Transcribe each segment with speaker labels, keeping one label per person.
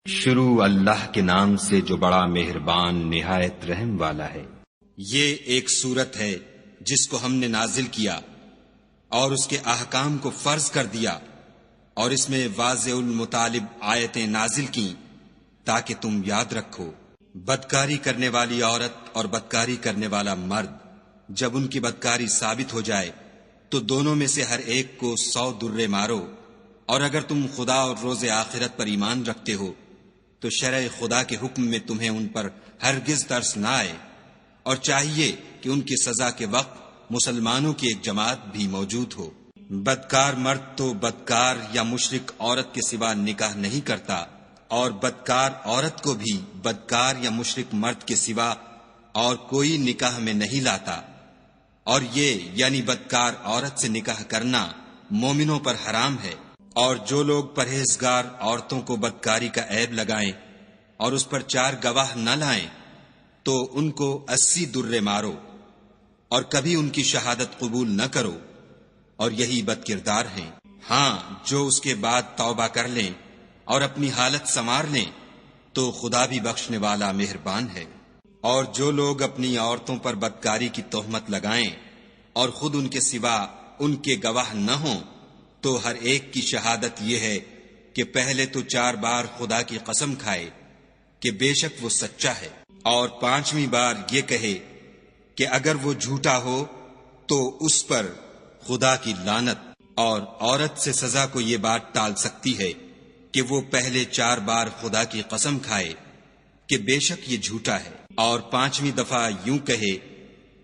Speaker 1: شروع اللہ کے نام سے جو بڑا مہربان نہایت رحم والا ہے۔
Speaker 2: یہ ایک سورت ہے جس کو ہم نے نازل کیا اور اس کے احکام کو فرض کر دیا، اور اس میں واضح المطالب آیتیں نازل کیں تاکہ تم یاد رکھو۔ بدکاری کرنے والی عورت اور بدکاری کرنے والا مرد جب ان کی بدکاری ثابت ہو جائے تو دونوں میں سے ہر ایک کو 100 درے مارو، اور اگر تم خدا اور روز آخرت پر ایمان رکھتے ہو تو شرع خدا کے حکم میں تمہیں ان پر ہرگز ترس نہ آئے، اور چاہیے کہ ان کی سزا کے وقت مسلمانوں کی ایک جماعت بھی موجود ہو۔ بدکار مرد تو بدکار یا مشرک عورت کے سوا نکاح نہیں کرتا، اور بدکار عورت کو بھی بدکار یا مشرک مرد کے سوا اور کوئی نکاح میں نہیں لاتا، اور یہ یعنی بدکار عورت سے نکاح کرنا مومنوں پر حرام ہے۔ اور جو لوگ پرہیزگار عورتوں کو بدکاری کا عیب لگائیں اور اس پر 4 گواہ نہ لائیں تو ان کو 80 درے مارو، اور کبھی ان کی شہادت قبول نہ کرو، اور یہی بد کردار ہیں۔ ہاں، جو اس کے بعد توبہ کر لیں اور اپنی حالت سنوار لیں تو خدا بھی بخشنے والا مہربان ہے۔ اور جو لوگ اپنی عورتوں پر بدکاری کی تہمت لگائیں اور خود ان کے سوا ان کے گواہ نہ ہوں تو ہر ایک کی شہادت یہ ہے کہ پہلے تو 4 بار خدا کی قسم کھائے کہ بے شک وہ سچا ہے، اور 5ویں بار یہ کہے کہ اگر وہ جھوٹا ہو تو اس پر خدا کی لعنت۔ اور عورت سے سزا کو یہ بات ٹال سکتی ہے کہ وہ پہلے 4 بار خدا کی قسم کھائے کہ بے شک یہ جھوٹا ہے، اور 5ویں دفعہ یوں کہے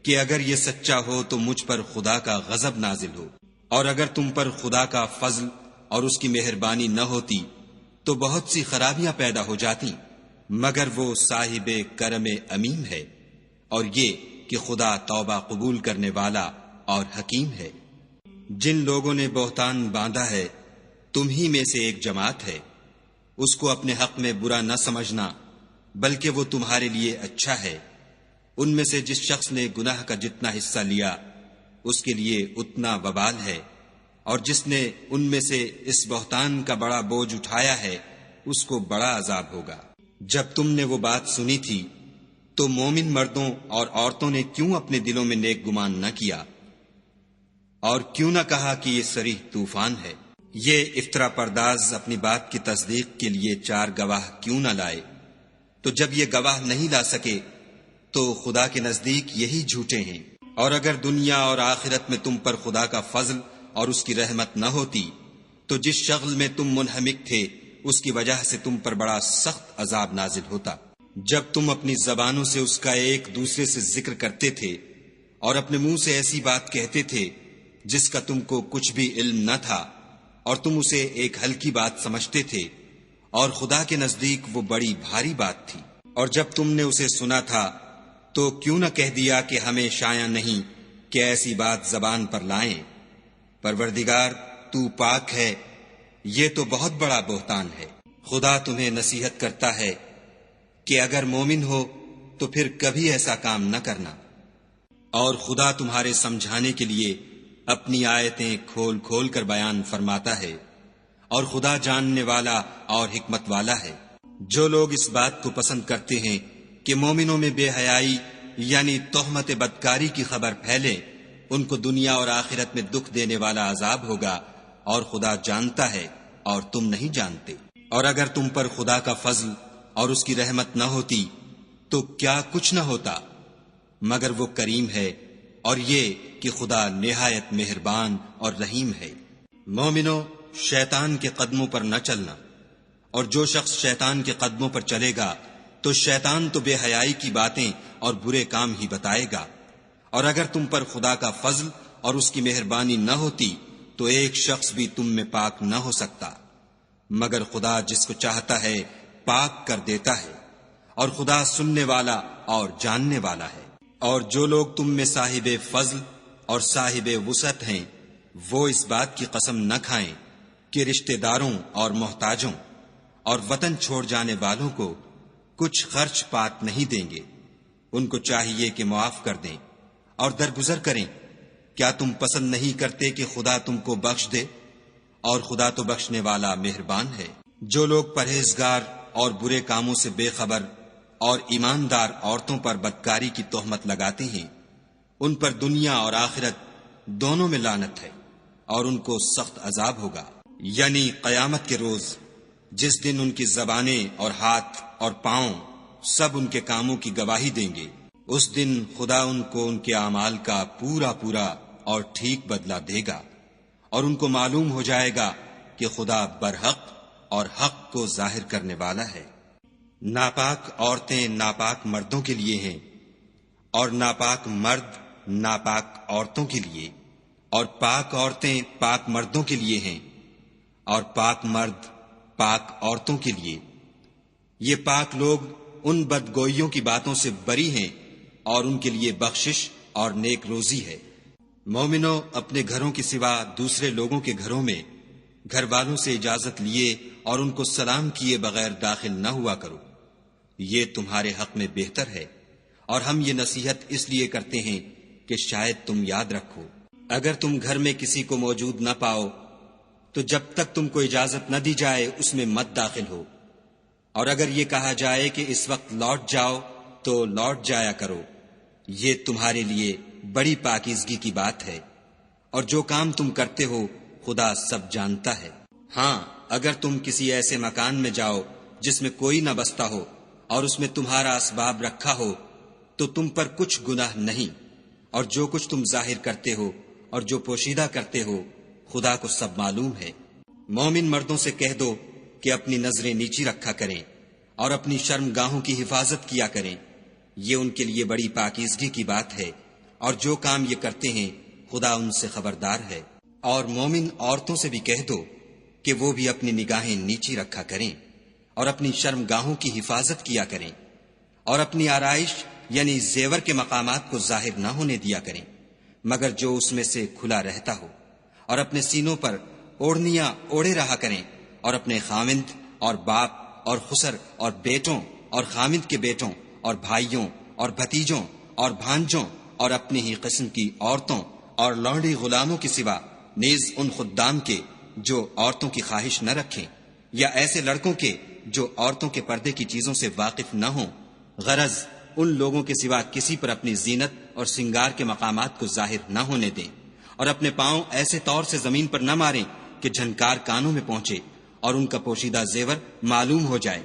Speaker 2: کہ اگر یہ سچا ہو تو مجھ پر خدا کا غضب نازل ہو۔ اور اگر تم پر خدا کا فضل اور اس کی مہربانی نہ ہوتی تو بہت سی خرابیاں پیدا ہو جاتی، مگر وہ صاحب کرم امیم ہے، اور یہ کہ خدا توبہ قبول کرنے والا اور حکیم ہے۔ جن لوگوں نے بہتان باندھا ہے تم ہی میں سے ایک جماعت ہے، اس کو اپنے حق میں برا نہ سمجھنا بلکہ وہ تمہارے لیے اچھا ہے۔ ان میں سے جس شخص نے گناہ کا جتنا حصہ لیا اس کے لیے اتنا وبال ہے، اور جس نے ان میں سے اس بہتان کا بڑا بوجھ اٹھایا ہے اس کو بڑا عذاب ہوگا۔ جب تم نے وہ بات سنی تھی تو مومن مردوں اور عورتوں نے کیوں اپنے دلوں میں نیک گمان نہ کیا، اور کیوں نہ کہا کہ یہ صریح طوفان ہے؟ یہ افطرا پرداز اپنی بات کی تصدیق کے لیے 4 گواہ کیوں نہ لائے؟ تو جب یہ گواہ نہیں لا سکے تو خدا کے نزدیک یہی جھوٹے ہیں۔ اور اگر دنیا اور آخرت میں تم پر خدا کا فضل اور اس کی رحمت نہ ہوتی تو جس شغل میں تم منہمک تھے اس کی وجہ سے تم پر بڑا سخت عذاب نازل ہوتا۔ جب تم اپنی زبانوں سے اس کا ایک دوسرے سے ذکر کرتے تھے اور اپنے منہ سے ایسی بات کہتے تھے جس کا تم کو کچھ بھی علم نہ تھا، اور تم اسے ایک ہلکی بات سمجھتے تھے، اور خدا کے نزدیک وہ بڑی بھاری بات تھی۔ اور جب تم نے اسے سنا تھا تو کیوں نہ کہہ دیا کہ ہمیں شایع نہیں کہ ایسی بات زبان پر لائیں؟ پروردگار تو پاک ہے، یہ تو بہت بڑا بہتان ہے۔ خدا تمہیں نصیحت کرتا ہے کہ اگر مومن ہو تو پھر کبھی ایسا کام نہ کرنا، اور خدا تمہارے سمجھانے کے لیے اپنی آیتیں کھول کھول کر بیان فرماتا ہے، اور خدا جاننے والا اور حکمت والا ہے۔ جو لوگ اس بات کو پسند کرتے ہیں کہ مومنوں میں بے حیائی یعنی تہمت بدکاری کی خبر پھیلے، ان کو دنیا اور آخرت میں دکھ دینے والا عذاب ہوگا، اور خدا جانتا ہے اور تم نہیں جانتے۔ اور اگر تم پر خدا کا فضل اور اس کی رحمت نہ ہوتی تو کیا کچھ نہ ہوتا، مگر وہ کریم ہے، اور یہ کہ خدا نہایت مہربان اور رحیم ہے۔ مومنو، شیطان کے قدموں پر نہ چلنا، اور جو شخص شیطان کے قدموں پر چلے گا تو شیطان تو بے حیائی کی باتیں اور برے کام ہی بتائے گا۔ اور اگر تم پر خدا کا فضل اور اس کی مہربانی نہ ہوتی تو ایک شخص بھی تم میں پاک نہ ہو سکتا، مگر خدا جس کو چاہتا ہے پاک کر دیتا ہے، اور خدا سننے والا اور جاننے والا ہے۔ اور جو لوگ تم میں صاحب فضل اور صاحب وسعت ہیں وہ اس بات کی قسم نہ کھائیں کہ رشتہ داروں اور محتاجوں اور وطن چھوڑ جانے والوں کو کچھ خرچ پات نہیں دیں گے۔ ان کو چاہیے کہ معاف کر دیں اور درگزر کریں۔ کیا تم پسند نہیں کرتے کہ خدا تم کو بخش دے؟ اور خدا تو بخشنے والا مہربان ہے۔ جو لوگ پرہیزگار اور برے کاموں سے بے خبر اور ایماندار عورتوں پر بدکاری کی تہمت لگاتے ہیں، ان پر دنیا اور آخرت دونوں میں لعنت ہے اور ان کو سخت عذاب ہوگا، یعنی قیامت کے روز جس دن ان کی زبانیں اور ہاتھ اور پاؤں سب ان کے کاموں کی گواہی دیں گے۔ اس دن خدا ان کو ان کے اعمال کا پورا پورا اور ٹھیک بدلہ دے گا، اور ان کو معلوم ہو جائے گا کہ خدا برحق اور حق کو ظاہر کرنے والا ہے۔ ناپاک عورتیں ناپاک مردوں کے لیے ہیں، اور ناپاک مرد ناپاک عورتوں کے لیے، اور پاک عورتیں پاک مردوں کے لیے ہیں، اور پاک مرد پاک عورتوں کے لیے۔ یہ پاک لوگ ان بدگوئیوں کی باتوں سے بری ہیں، اور ان کے لیے بخشش اور نیک روزی ہے۔ مومنو، اپنے گھروں کے سوا دوسرے لوگوں کے گھروں میں گھر والوں سے اجازت لیے اور ان کو سلام کیے بغیر داخل نہ ہوا کرو، یہ تمہارے حق میں بہتر ہے، اور ہم یہ نصیحت اس لیے کرتے ہیں کہ شاید تم یاد رکھو۔ اگر تم گھر میں کسی کو موجود نہ پاؤ تو جب تک تم کو اجازت نہ دی جائے اس میں مت داخل ہو، اور اگر یہ کہا جائے کہ اس وقت لوٹ جاؤ تو لوٹ جایا کرو، یہ تمہارے لیے بڑی پاکیزگی کی بات ہے، اور جو کام تم کرتے ہو خدا سب جانتا ہے۔ ہاں، اگر تم کسی ایسے مکان میں جاؤ جس میں کوئی نہ بستا ہو اور اس میں تمہارا اسباب رکھا ہو تو تم پر کچھ گناہ نہیں، اور جو کچھ تم ظاہر کرتے ہو اور جو پوشیدہ کرتے ہو خدا کو سب معلوم ہے۔ مومن مردوں سے کہہ دو کہ اپنی نظریں نیچی رکھا کریں اور اپنی شرم گاہوں کی حفاظت کیا کریں، یہ ان کے لیے بڑی پاکیزگی کی بات ہے، اور جو کام یہ کرتے ہیں خدا ان سے خبردار ہے۔ اور مومن عورتوں سے بھی کہہ دو کہ وہ بھی اپنی نگاہیں نیچی رکھا کریں اور اپنی شرم گاہوں کی حفاظت کیا کریں، اور اپنی آرائش یعنی زیور کے مقامات کو ظاہر نہ ہونے دیا کریں مگر جو اس میں سے کھلا رہتا ہو، اور اپنے سینوں پر اوڑھنیاں اوڑھے رہا کریں، اور اپنے خامند اور باپ اور خسر اور بیٹوں اور خامند کے بیٹوں اور بھائیوں اور بھتیجوں اور بھانجوں اور اپنی ہی قسم کی عورتوں اور لونڈی غلاموں کے سوا نیز ان خدام کے جو عورتوں کی خواہش نہ رکھیں، یا ایسے لڑکوں کے جو عورتوں کے پردے کی چیزوں سے واقف نہ ہوں، غرض ان لوگوں کے سوا کسی پر اپنی زینت اور سنگار کے مقامات کو ظاہر نہ ہونے دیں، اور اپنے پاؤں ایسے طور سے زمین پر نہ ماریں کہ جھنکار کانوں میں پہنچے اور ان کا پوشیدہ زیور معلوم ہو جائے۔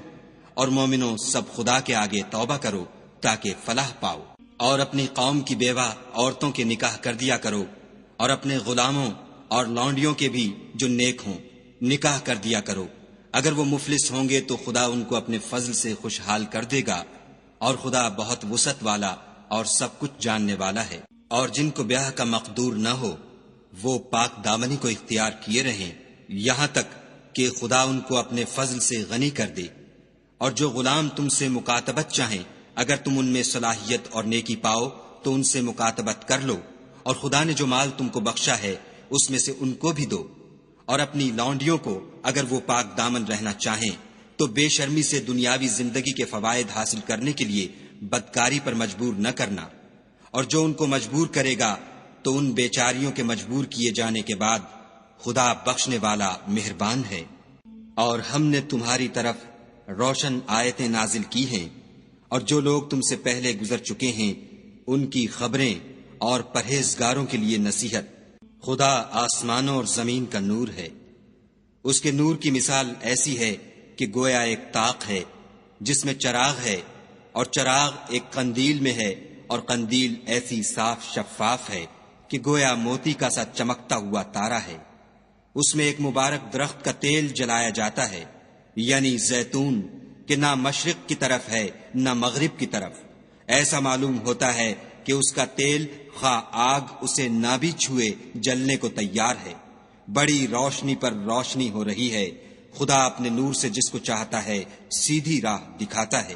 Speaker 2: اور مومنوں، سب خدا کے آگے توبہ کرو تاکہ فلاح پاؤ، اور اپنی قوم کی بیوہ عورتوں کے نکاح کر دیا کرو، اور اپنے غلاموں اور لونڈیوں کے بھی جو نیک ہوں نکاح کر دیا کرو۔ اگر وہ مفلس ہوں گے تو خدا ان کو اپنے فضل سے خوشحال کر دے گا، اور خدا بہت وسعت والا اور سب کچھ جاننے والا ہے۔ اور جن کو بیاہ کا مقدور نہ ہو وہ پاک دامنی کو اختیار کیے رہیں یہاں تک کہ خدا ان کو اپنے فضل سے غنی کر دے۔ اور جو غلام تم سے مکاتبت چاہیں، اگر تم ان میں صلاحیت اور نیکی پاؤ تو ان سے مکاتبت کر لو، اور خدا نے جو مال تم کو بخشا ہے اس میں سے ان کو بھی دو۔ اور اپنی لونڈیوں کو اگر وہ پاک دامن رہنا چاہیں تو بے شرمی سے دنیاوی زندگی کے فوائد حاصل کرنے کے لیے بدکاری پر مجبور نہ کرنا، اور جو ان کو مجبور کرے گا تو ان بیچاریوں کے مجبور کیے جانے کے بعد خدا بخشنے والا مہربان ہے۔ اور ہم نے تمہاری طرف روشن آیتیں نازل کی ہیں، اور جو لوگ تم سے پہلے گزر چکے ہیں ان کی خبریں اور پرہیزگاروں کے لیے نصیحت۔ خدا آسمانوں اور زمین کا نور ہے، اس کے نور کی مثال ایسی ہے کہ گویا ایک طاق ہے جس میں چراغ ہے، اور چراغ ایک قندیل میں ہے، اور قندیل ایسی صاف شفاف ہے کہ گویا موتی کا سا چمکتا ہوا تارا ہے۔ اس میں ایک مبارک درخت کا تیل جلایا جاتا ہے، یعنی زیتون، کہ نہ مشرق کی طرف ہے نہ مغرب کی طرف۔ ایسا معلوم ہوتا ہے کہ اس کا تیل خواہ آگ اسے نہ بھی چھوئے جلنے کو تیار ہے۔ بڑی روشنی پر روشنی ہو رہی ہے، خدا اپنے نور سے جس کو چاہتا ہے سیدھی راہ دکھاتا ہے۔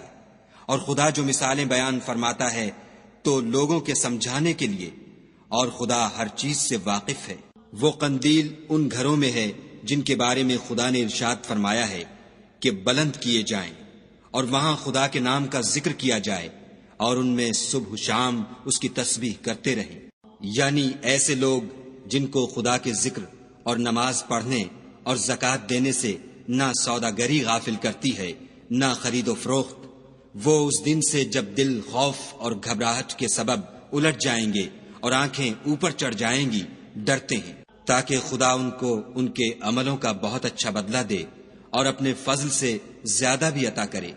Speaker 2: اور خدا جو مثالیں بیان فرماتا ہے تو لوگوں کے سمجھانے کے لیے، اور خدا ہر چیز سے واقف ہے۔ وہ قندیل ان گھروں میں ہے جن کے بارے میں خدا نے ارشاد فرمایا ہے کہ بلند کیے جائیں اور وہاں خدا کے نام کا ذکر کیا جائے، اور ان میں صبح شام اس کی تسبیح کرتے رہیں، یعنی ایسے لوگ جن کو خدا کے ذکر اور نماز پڑھنے اور زکوٰۃ دینے سے نہ سوداگری غافل کرتی ہے نہ خرید و فروخت۔ وہ اس دن سے جب دل خوف اور گھبراہٹ کے سبب الٹ جائیں گے اور آنکھیں اوپر چڑھ جائیں گی ڈرتے ہیں، تاکہ خدا ان کو ان کے عملوں کا بہت اچھا بدلہ دے اور اپنے فضل سے زیادہ بھی عطا کرے،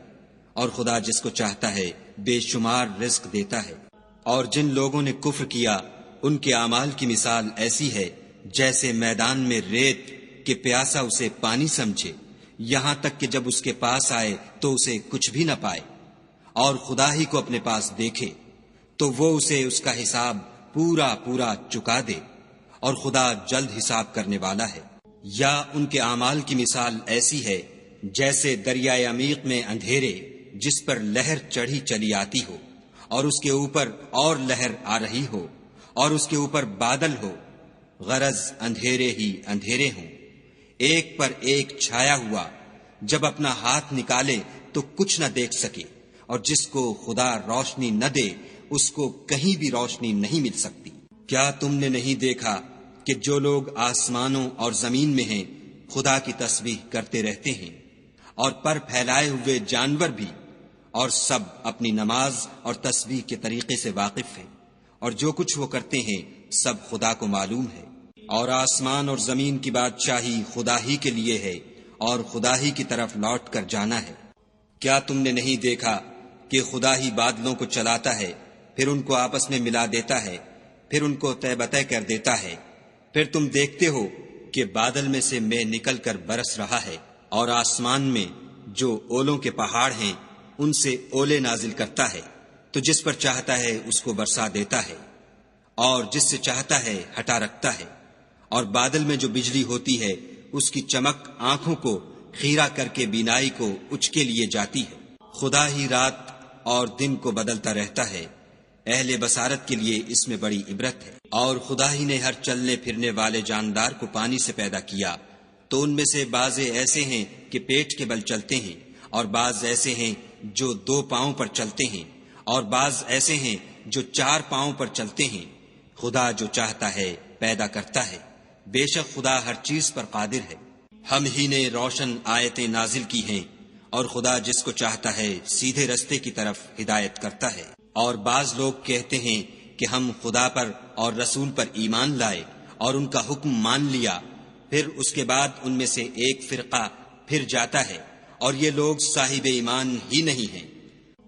Speaker 2: اور خدا جس کو چاہتا ہے بے شمار رزق دیتا ہے۔ اور جن لوگوں نے کفر کیا ان کے اعمال کی مثال ایسی ہے جیسے میدان میں ریت کہ پیاسا اسے پانی سمجھے، یہاں تک کہ جب اس کے پاس آئے تو اسے کچھ بھی نہ پائے، اور خدا ہی کو اپنے پاس دیکھے تو وہ اسے اس کا حساب پورا پورا چکا دے، اور خدا جلد حساب کرنے والا ہے۔ یا ان کے اعمال کی مثال ایسی ہے جیسے دریائے عمیق میں اندھیرے جس پر لہر چڑھی چلی آتی ہو، اور اس کے اوپر اور لہر آ رہی ہو، اور اس کے اوپر بادل ہو، غرض اندھیرے ہی اندھیرے ہوں، ایک پر ایک چھایا ہوا، جب اپنا ہاتھ نکالے تو کچھ نہ دیکھ سکے، اور جس کو خدا روشنی نہ دے اس کو کہیں بھی روشنی نہیں مل سکتی۔ کیا تم نے نہیں دیکھا کہ جو لوگ آسمانوں اور زمین میں ہیں خدا کی تسبیح کرتے رہتے ہیں، اور پر پھیلائے ہوئے جانور بھی، اور سب اپنی نماز اور تسبیح کے طریقے سے واقف ہیں، اور جو کچھ وہ کرتے ہیں سب خدا کو معلوم ہے، اور آسمان اور زمین کی بادشاہی خدا ہی کے لیے ہے، اور خدا ہی کی طرف لوٹ کر جانا ہے۔ کیا تم نے نہیں دیکھا کہ خدا ہی بادلوں کو چلاتا ہے، پھر ان کو آپس میں ملا دیتا ہے، پھر ان کو تہ بتہ کر دیتا ہے، پھر تم دیکھتے ہو کہ بادل میں سے مے نکل کر برس رہا ہے، اور آسمان میں جو اولوں کے پہاڑ ہیں ان سے اولے نازل کرتا ہے، تو جس پر چاہتا ہے اس کو برسا دیتا ہے، اور جس سے چاہتا ہے ہٹا رکھتا ہے، اور بادل میں جو بجلی ہوتی ہے اس کی چمک آنکھوں کو خیرہ کر کے بینائی کو اچکے لیے جاتی ہے۔ خدا ہی رات اور دن کو بدلتا رہتا ہے، اہل بصارت کے لیے اس میں بڑی عبرت ہے۔ اور خدا ہی نے ہر چلنے پھرنے والے جاندار کو پانی سے پیدا کیا، تو ان میں سے بعض ایسے ہیں کہ پیٹ کے بل چلتے ہیں، اور بعض ایسے ہیں جو 2 پاؤں پر چلتے ہیں، اور بعض ایسے ہیں جو 4 پاؤں پر چلتے ہیں۔ خدا جو چاہتا ہے پیدا کرتا ہے، بے شک خدا ہر چیز پر قادر ہے۔ ہم ہی نے روشن آیتیں نازل کی ہیں، اور خدا جس کو چاہتا ہے سیدھے رستے کی طرف ہدایت کرتا ہے۔ اور بعض لوگ کہتے ہیں کہ ہم خدا پر اور رسول پر ایمان لائے اور ان کا حکم مان لیا، پھر اس کے بعد ان میں سے ایک فرقہ پھر جاتا ہے، اور یہ لوگ صاحب ایمان ہی نہیں ہیں۔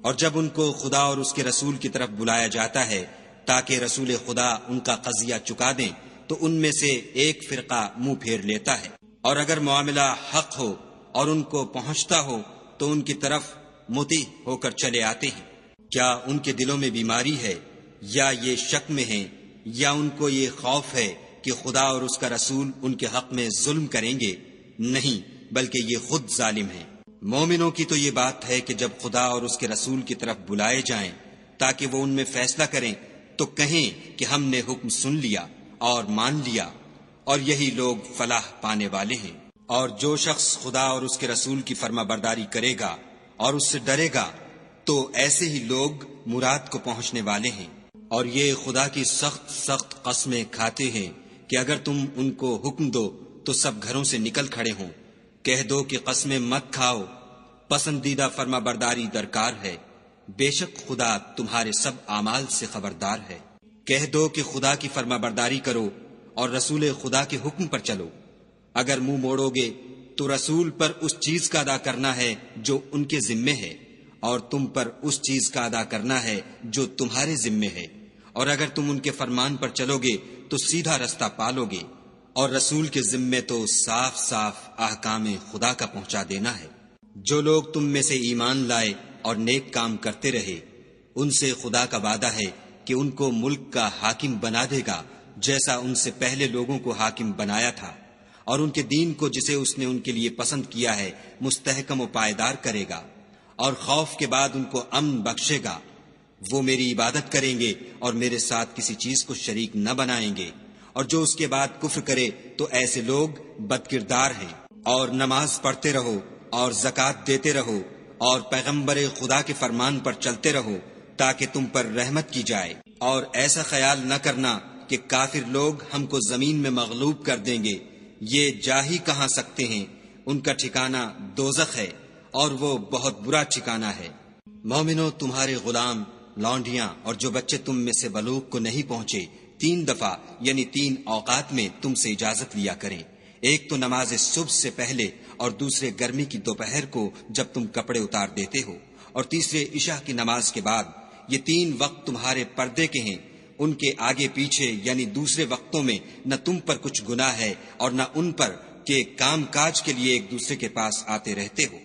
Speaker 2: اور جب ان کو خدا اور اس کے رسول کی طرف بلایا جاتا ہے تاکہ رسول خدا ان کا قضیہ چکا دیں، تو ان میں سے ایک فرقہ منہ پھیر لیتا ہے، اور اگر معاملہ حق ہو اور ان کو پہنچتا ہو تو ان کی طرف مطیع ہو کر چلے آتے ہیں۔ کیا ان کے دلوں میں بیماری ہے، یا یہ شک میں ہیں، یا ان کو یہ خوف ہے کہ خدا اور اس کا رسول ان کے حق میں ظلم کریں گے؟ نہیں، بلکہ یہ خود ظالم ہیں۔ مومنوں کی تو یہ بات ہے کہ جب خدا اور اس کے رسول کی طرف بلائے جائیں تاکہ وہ ان میں فیصلہ کریں تو کہیں کہ ہم نے حکم سن لیا اور مان لیا، اور یہی لوگ فلاح پانے والے ہیں۔ اور جو شخص خدا اور اس کے رسول کی فرما برداری کرے گا اور اس سے ڈرے گا تو ایسے ہی لوگ مراد کو پہنچنے والے ہیں۔ اور یہ خدا کی سخت سخت قسمیں کھاتے ہیں کہ اگر تم ان کو حکم دو تو سب گھروں سے نکل کھڑے ہوں۔ کہہ دو کہ قسمیں مت کھاؤ، پسندیدہ فرما برداری درکار ہے، بے شک خدا تمہارے سب اعمال سے خبردار ہے۔ کہہ دو کہ خدا کی فرما برداری کرو اور رسول خدا کے حکم پر چلو۔ اگر منہ موڑو گے تو رسول پر اس چیز کا ادا کرنا ہے جو ان کے ذمے ہے، اور تم پر اس چیز کا ادا کرنا ہے جو تمہارے ذمے ہے، اور اگر تم ان کے فرمان پر چلو گے تو سیدھا رستہ پالو گے۔ اور رسول کے ذمے تو صاف صاف احکام خدا کا پہنچا دینا ہے۔ جو لوگ تم میں سے ایمان لائے اور نیک کام کرتے رہے، ان سے خدا کا وعدہ ہے کہ ان کو ملک کا حاکم بنا دے گا جیسا ان سے پہلے لوگوں کو حاکم بنایا تھا، اور ان کے دین کو جسے اس نے ان کے لیے پسند کیا ہے مستحکم و پائیدار کرے گا، اور خوف کے بعد ان کو امن بخشے گا۔ وہ میری عبادت کریں گے اور میرے ساتھ کسی چیز کو شریک نہ بنائیں گے، اور جو اس کے بعد کفر کرے تو ایسے لوگ بدکردار ہیں۔ اور نماز پڑھتے رہو اور زکوٰۃ دیتے رہو اور پیغمبر خدا کے فرمان پر چلتے رہو تاکہ تم پر رحمت کی جائے، اور ایسا خیال نہ کرنا کہ کافر لوگ ہم کو زمین میں مغلوب کر دیں گے، یہ جا ہی کہاں سکتے ہیں، ان کا ٹھکانہ دوزخ ہے، اور وہ بہت برا ٹھکانہ ہے۔ مومنو، تمہارے غلام، لونڈیاں اور جو بچے تم میں سے بلوغ کو نہیں پہنچے 3 دفعہ یعنی 3 اوقات میں تم سے اجازت لیا کریں، ایک تو نماز صبح سے پہلے اور دوسرے گرمی کی دوپہر کو جب تم کپڑے اتار دیتے ہو، اور تیسرے عشاء کی نماز کے بعد۔ یہ 3 وقت تمہارے پردے کے ہیں، ان کے آگے پیچھے یعنی دوسرے وقتوں میں نہ تم پر کچھ گناہ ہے اور نہ ان پر کہ کام کاج کے لیے ایک دوسرے کے پاس آتے رہتے ہو۔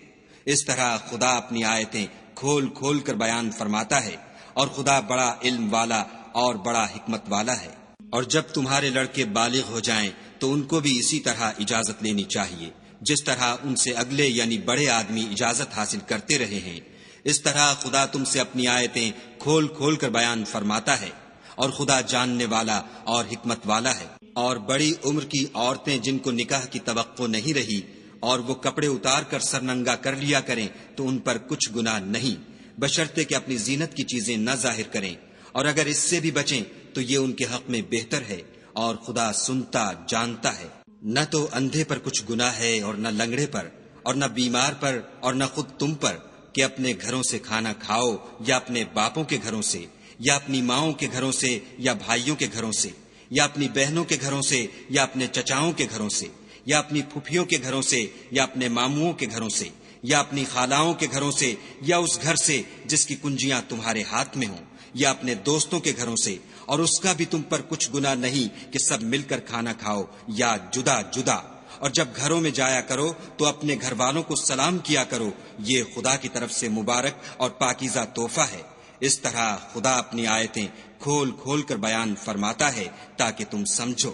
Speaker 2: اس طرح خدا اپنی آیتیں کھول کھول کر بیان فرماتا ہے، اور خدا بڑا علم والا اور بڑا حکمت والا ہے۔ اور جب تمہارے لڑکے بالغ ہو جائیں تو ان کو بھی اسی طرح اجازت لینی چاہیے، جس طرح ان سے اگلے یعنی بڑے آدمی اجازت حاصل کرتے رہے ہیں۔ اس طرح خدا تم سے اپنی آیتیں کھول کھول کر بیان فرماتا ہے، اور خدا جاننے والا اور حکمت والا ہے۔ اور بڑی عمر کی عورتیں جن کو نکاح کی توقع نہیں رہی اور وہ کپڑے اتار کر سرننگا کر لیا کریں تو ان پر کچھ گناہ نہیں، بشرطے کہ اپنی زینت کی چیزیں نہ ظاہر کریں، اور اگر اس سے بھی بچیں تو یہ ان کے حق میں بہتر ہے، اور خدا سنتا جانتا ہے۔ نہ تو اندھے پر کچھ گناہ ہے اور نہ لنگڑے پر اور نہ بیمار پر اور نہ خود تم پر کہ اپنے گھروں سے کھانا کھاؤ یا اپنے باپوں کے گھروں سے یا اپنی ماؤں کے گھروں سے یا بھائیوں کے گھروں سے یا اپنی بہنوں کے گھروں سے یا اپنے چچاؤں کے گھروں سے یا اپنی پھوپھیوں کے گھروں سے یا اپنے ماموں کے گھروں سے یا اپنی خالاؤں کے گھروں سے یا اس گھر سے جس کی کنجیاں تمہارے ہاتھ میں ہوں یا اپنے دوستوں کے گھروں سے، اور اس کا بھی تم پر کچھ گناہ نہیں کہ سب مل کر کھانا کھاؤ یا جدا جدا۔ اور جب گھروں میں جایا کرو تو اپنے گھر والوں کو سلام کیا کرو، یہ خدا کی طرف سے مبارک اور پاکیزہ تحفہ ہے۔ اس طرح خدا اپنی آیتیں کھول کھول کر بیان فرماتا ہے تاکہ تم سمجھو۔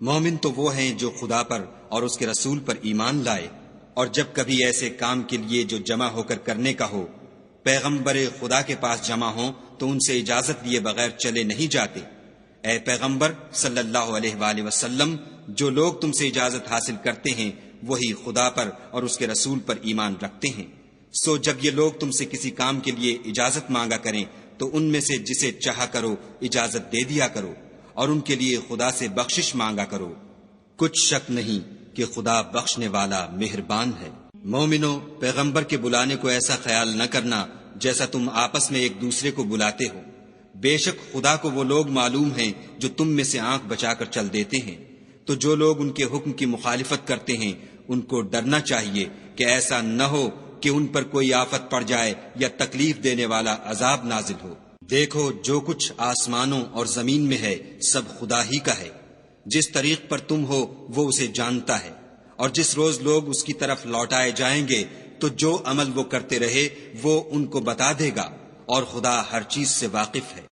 Speaker 2: مومن تو وہ ہیں جو خدا پر اور اس کے رسول پر ایمان لائے، اور جب کبھی ایسے کام کے لیے جو جمع ہو کر کرنے کا ہو پیغمبر خدا کے پاس جمع ہوں تو ان سے اجازت لیے بغیر چلے نہیں جاتے۔ اے پیغمبر صلی اللہ علیہ وآلہ وسلم، جو لوگ تم سے اجازت حاصل کرتے ہیں وہی خدا پر اور اس کے رسول پر ایمان رکھتے ہیں۔ سو جب یہ لوگ تم سے کسی کام کے لیے اجازت مانگا کریں تو ان میں سے جسے چاہا کرو اجازت دے دیا کرو، اور ان کے لیے خدا سے بخشش مانگا کرو، کچھ شک نہیں کہ خدا بخشنے والا مہربان ہے۔ مومنو، پیغمبر کے بلانے کو ایسا خیال نہ کرنا جیسا تم آپس میں ایک دوسرے کو بلاتے ہو، بے شک خدا کو وہ لوگ معلوم ہیں جو تم میں سے آنکھ بچا کر چل دیتے ہیں۔ تو جو لوگ ان کے حکم کی مخالفت کرتے ہیں ان کو ڈرنا چاہیے کہ ایسا نہ ہو کہ ان پر کوئی آفت پڑ جائے یا تکلیف دینے والا عذاب نازل ہو۔ دیکھو، جو کچھ آسمانوں اور زمین میں ہے سب خدا ہی کا ہے، جس طریق پر تم ہو وہ اسے جانتا ہے، اور جس روز لوگ اس کی طرف لوٹائے جائیں گے تو جو عمل وہ کرتے رہے وہ ان کو بتا دے گا، اور خدا ہر چیز سے واقف ہے۔